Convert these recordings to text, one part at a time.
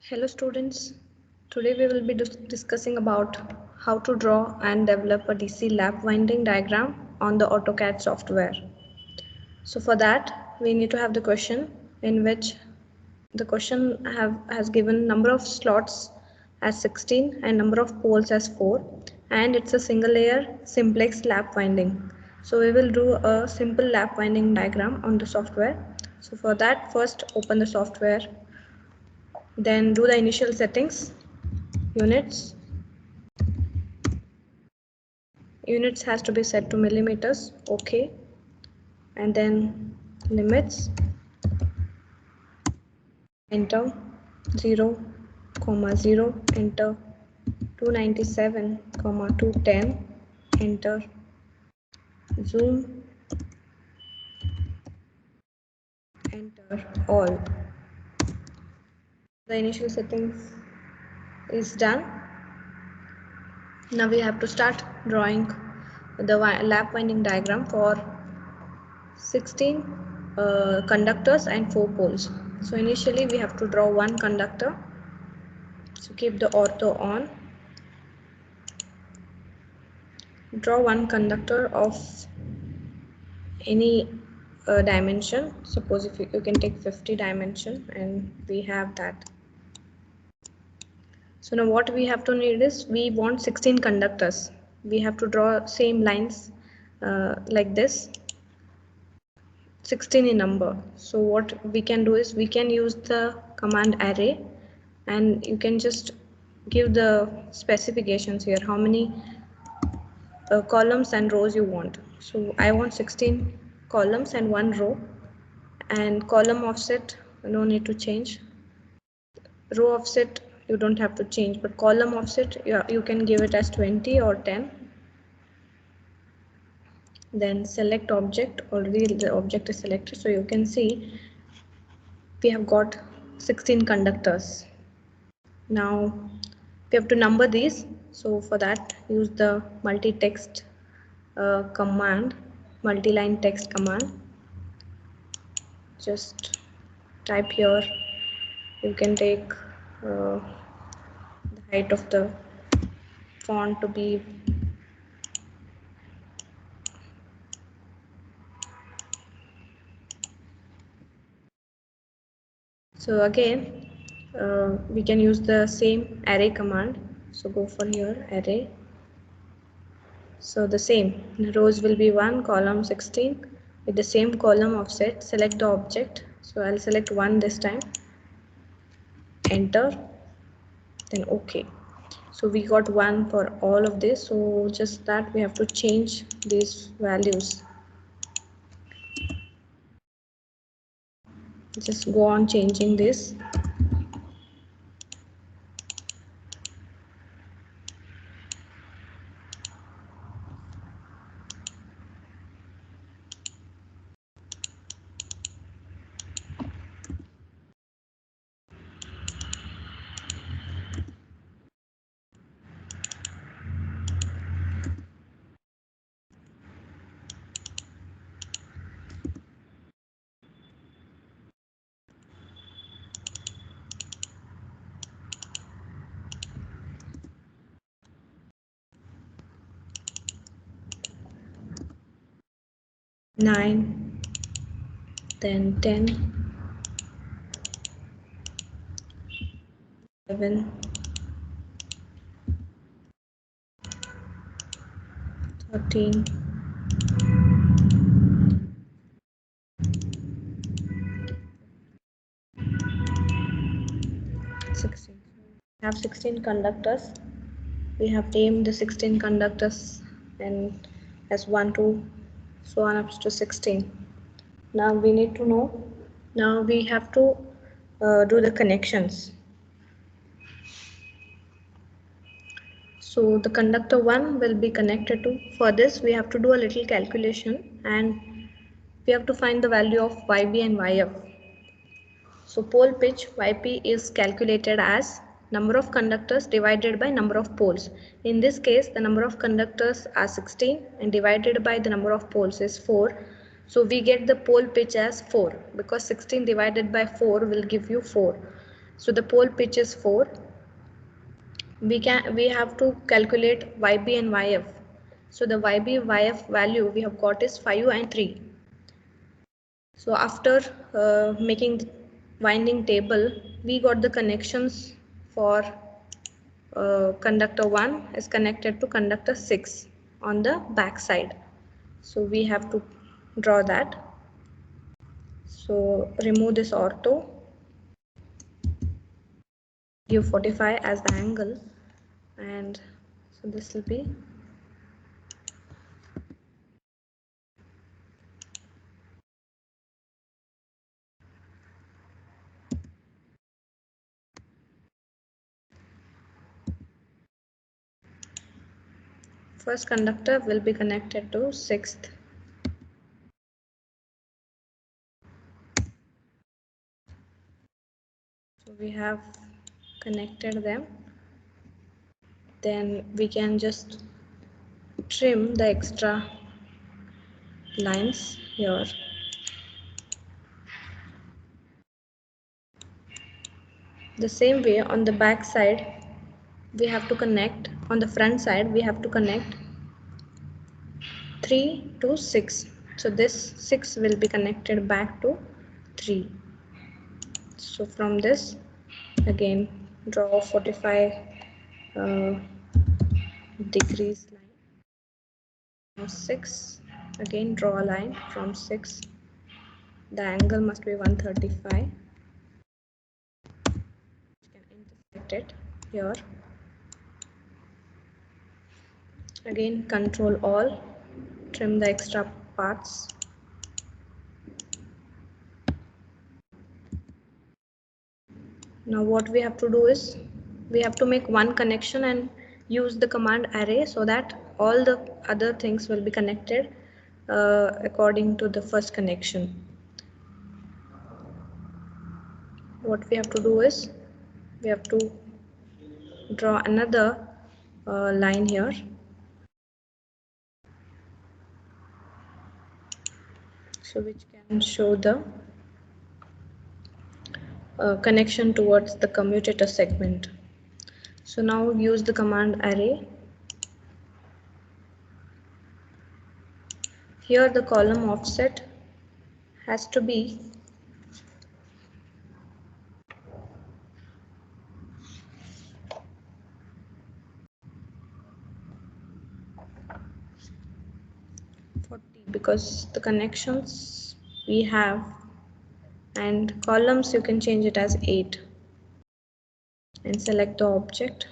Hello students, today we will be discussing about how to draw and develop a DC lap winding diagram on the AutoCAD software. So for that we need to have the question in which the question has given number of slots as 16 and number of poles as 4, and it's a single layer simplex lap winding. So we will do a simple lap winding diagram on the software. So for that, first open the software, then do the initial settings, units has to be set to millimeters, okay, and then limits, enter 0, 0, enter 297, 210, enter zoom, enter all. The initial settings is done. Now we have to start drawing the lap winding diagram for 16 conductors and 4 poles. So initially we have to draw one conductor. So keep the ortho on. Draw one conductor of any dimension. Suppose if you can take 50 dimension, and we have that. So now what we have to need is, we want 16 conductors. We have to draw same lines like this, 16 in number. So what we can do is, we can use the command array, and you can just give the specifications here, how many columns and rows you want. So I want 16 columns and 1 row, and column offset no need to change, row offset you don't have to change, but column offset you can give it as 20 or 10. Then select object, already the object is selected, so you can see we have got 16 conductors. Now we have to number these, so for that use the multi-text command, multi-line text command. Just type here, you can take the height of the font to be so again we can use the same array command. So go for here, array. So the same rows will be 1, column 16 with the same column offset. Select the object, so I'll select 1 this time, enter, then OK. So we got 1 for all of this, so just that we have to change these values. Just go on changing this. Nine, then 10, 11, 13, 16. We have 16 conductors. We have named the 16 conductors and as 1, 2, so on up to 16. Now we need to know, now we have to do the connections. So the conductor 1 will be connected to, for this we have to do a little calculation, and we have to find the value of YB and YF. So pole pitch YP is calculated as number of conductors divided by number of poles. In this case, the number of conductors are 16 and divided by the number of poles is 4. So we get the pole pitch as 4, because 16 divided by 4 will give you 4. So the pole pitch is 4. We have to calculate YB and YF. So the YB YF value we have got is 5 and 3. So after making the winding table, we got the connections for conductor 1 is connected to conductor 6 on the back side. So we have to draw that. So remove this ortho, give 45 as the angle, and so this will be first conductor will be connected to 6th. So we have connected them. Then we can just trim the extra lines here. The same way on the back side we have to connect, on the front side we have to connect 3 to 6. So this 6 will be connected back to 3. So from this again draw 45 degrees line from 6. Again draw a line from 6. The angle must be 135. You can intersect it here. Again control all, trim the extra parts. Now what we have to do is we have to make one connection and use the command array so that all the other things will be connected according to the first connection. What we have to do is we have to draw another line here. So which can show the connection towards the commutator segment. So now use the command array. Here the column offset has to be 40 because the connections we have, and columns you can change it as 8 and select the object.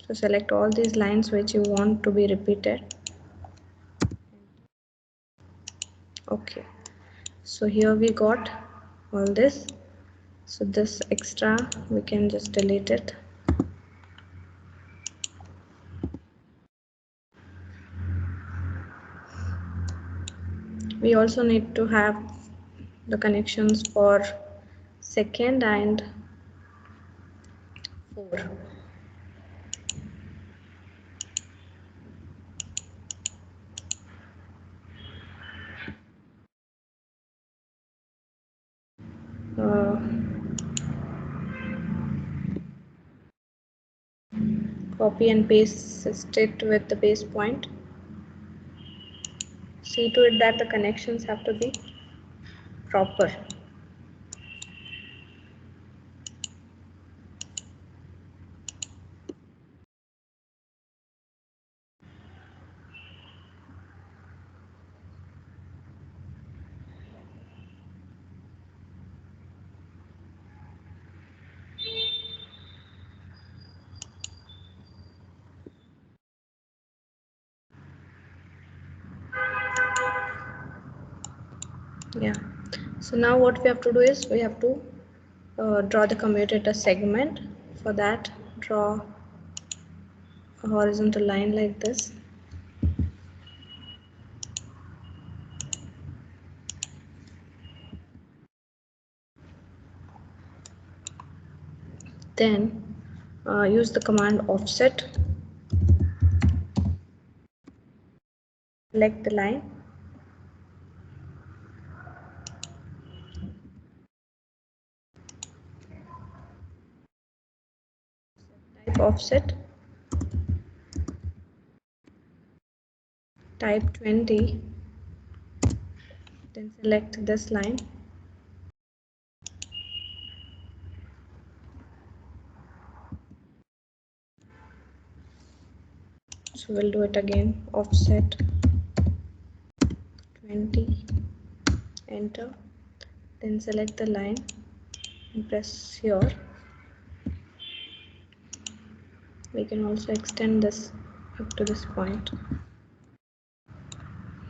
So select all these lines which you want to be repeated. Okay, so here we got all this. So this extra we can just delete it. We also need to have the connections for second and 4. Uh, Copy and paste it with the base point. See to it that the connections have to be proper. Yeah, so now what we have to do is we have to draw the commutator segment. For that, draw a horizontal line like this. Then use the command offset, select the line, Type offset, type 20, then select this line. So we'll do it again, offset 20, enter, then select the line and press here. We can also extend this up to this point.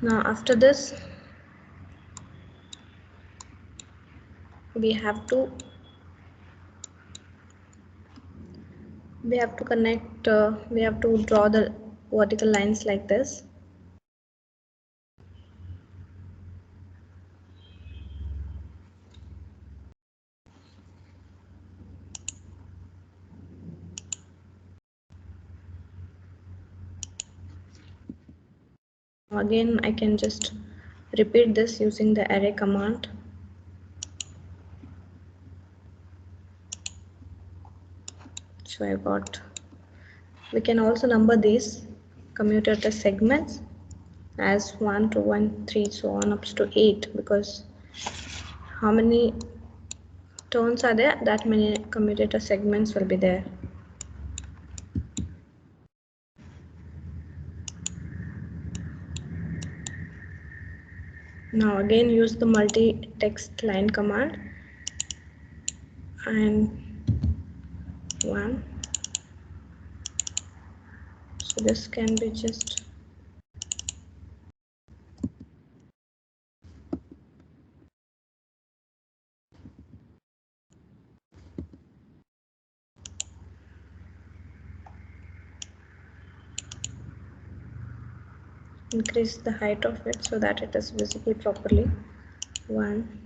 Now after this, we have to connect, we have to draw the vertical lines like this. Again, I can just repeat this using the array command. So I got, we can also number these commutator segments as 1, 2, 1, 3, so on up to 8, because how many turns are there, that many commutator segments will be there. Now again use the multi-text line command and 1. So this can be just increase the height of it so that it is visible properly. 1.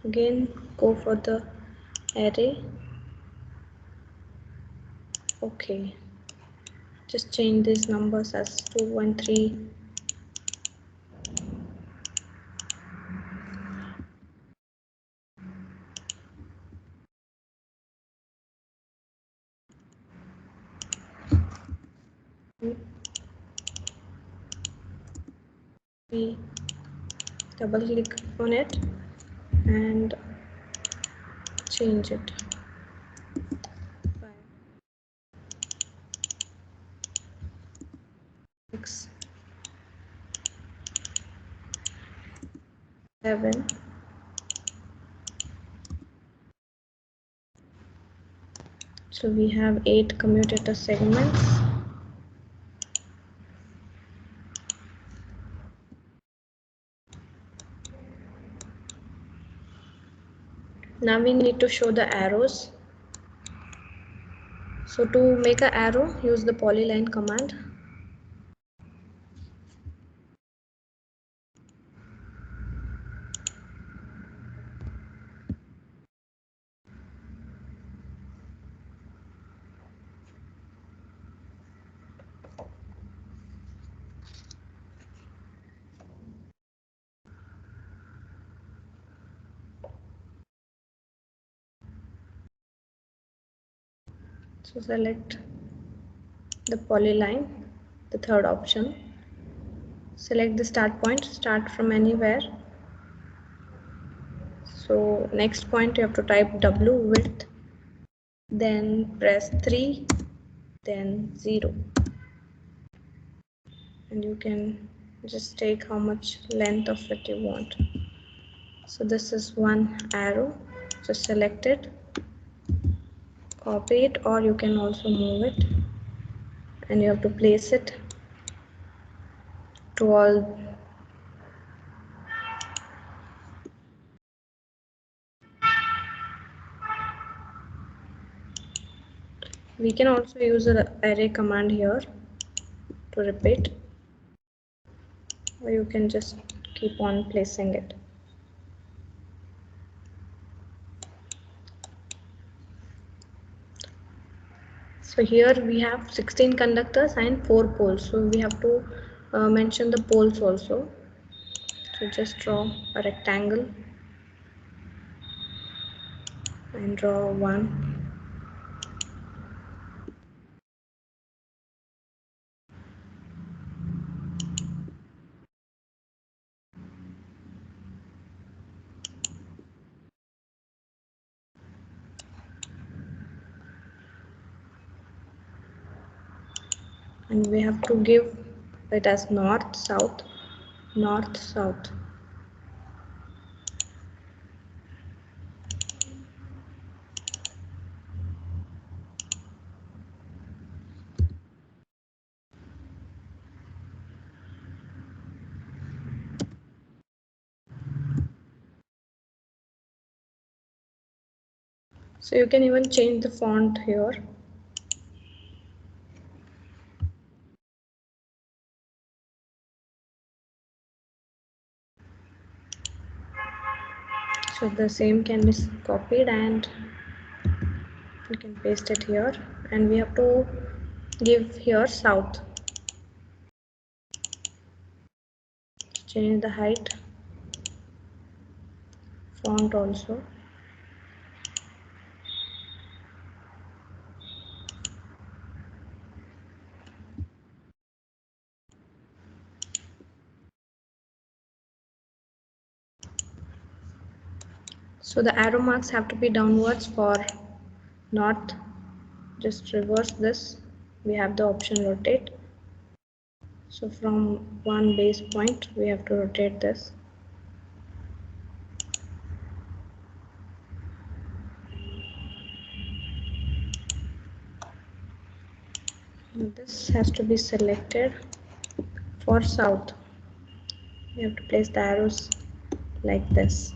Again go for the array. Okay, just change these numbers as 2 and 3. We double click on it and change it. 5, 6, 7. So we have 8 commutator segments. Now we need to show the arrows. So to make an arrow, use the polyline command. So select the polyline, the third option. Select the start point, start from anywhere. So next point you have to type W width, then press 3, then 0. And you can just take how much length of it you want. So this is one arrow, just select it, copy it, or you can also move it, and you have to place it to all. We can also use an array command here to repeat, or you can just keep on placing it. So here we have 16 conductors and 4 poles, so we have to mention the poles also. So just draw a rectangle. and draw one. And we have to give it as north, south, north, south. So you can even change the font here. So the same can be copied and you can paste it here, and we have to give here south. Change the height, font also. So the arrow marks have to be downwards for north. Just reverse this. We have the option rotate. So from one base point we have to rotate this. This has to be selected for south. We have to place the arrows like this.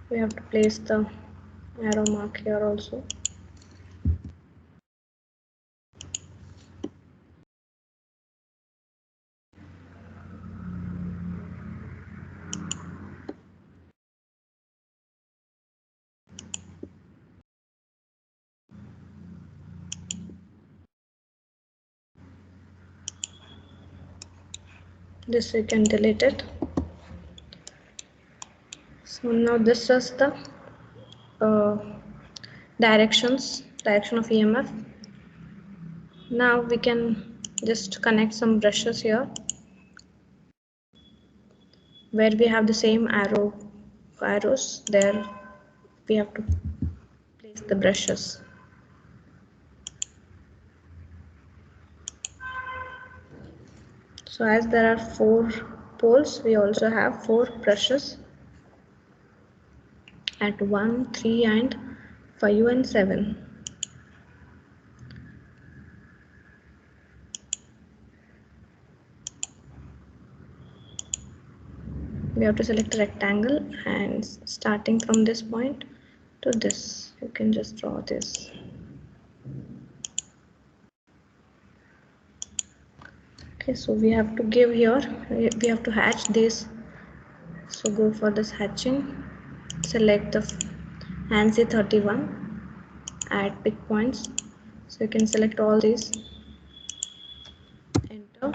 We have to place the arrow mark here also. This we can delete it. So now this is the uh, direction of EMF. Now we can just connect some brushes here where we have the same arrows. There we have to place the brushes. So as there are 4 poles, we also have 4 brushes at 1, 3 and 5 and 7. We have to select a rectangle and starting from this point to this, you can just draw this. Okay, so we have to give here, we have to hatch this. So go for this hatching, select the ANSI 31, add pick points. So you can select all these, enter,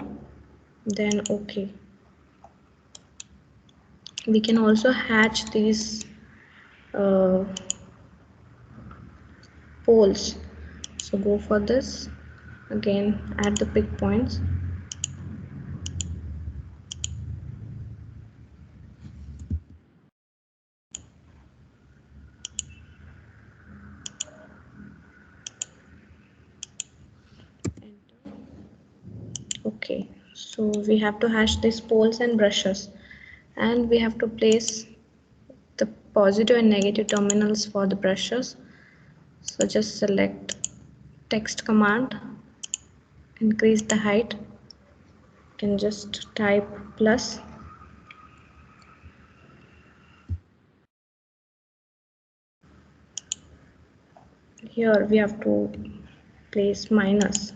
then OK. We can also hatch these uh, poles. So go for this, again add the pick points. Okay, so we have to hash these poles and brushes, and we have to place positive and negative terminals for the brushes. So just select text command, increase the height. You can just type plus. Here we have to place minus.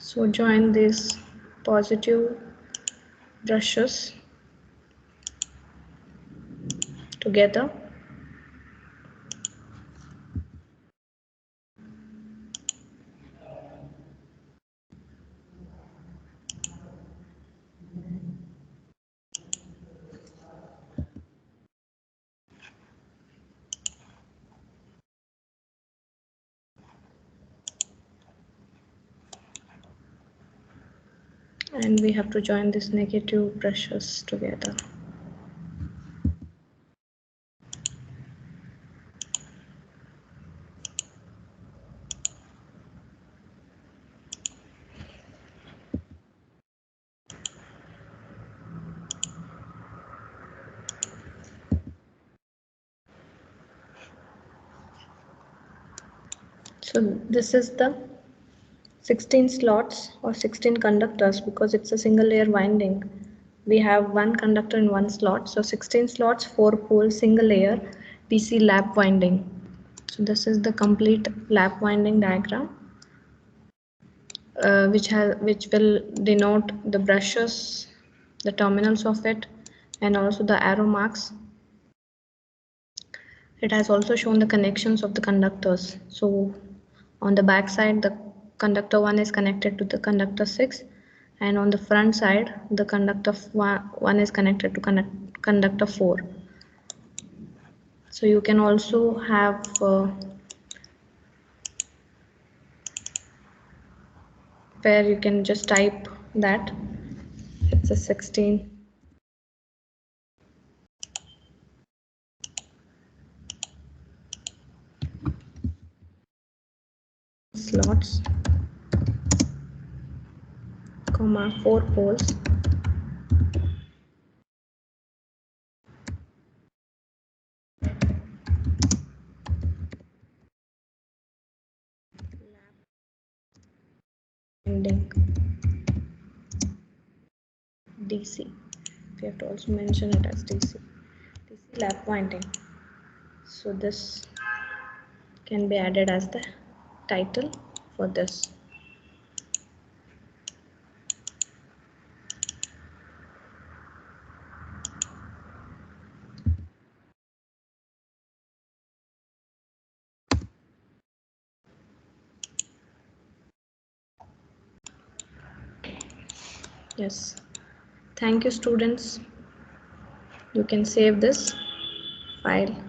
So join these positive brushes together. And we have to join these negative brushes together. So this is the 16 slots or 16 conductors because it's a single layer winding. We have one conductor in one slot. So 16 slots, 4 poles, single layer DC lap winding. So this is the complete lap winding diagram, which will denote the brushes, the terminals of it, and also the arrow marks. It has also shown the connections of the conductors. So on the back side, the conductor 1 is connected to the conductor 6, and on the front side, the conductor 1 is connected to conductor 4. So you can also have where you can just type that it's a 16 slots, comma 4 poles, ending DC. We have to also mention it as DC. DC lap winding. So this can be added as the title for this. Yes. Thank you, students. You can save this file.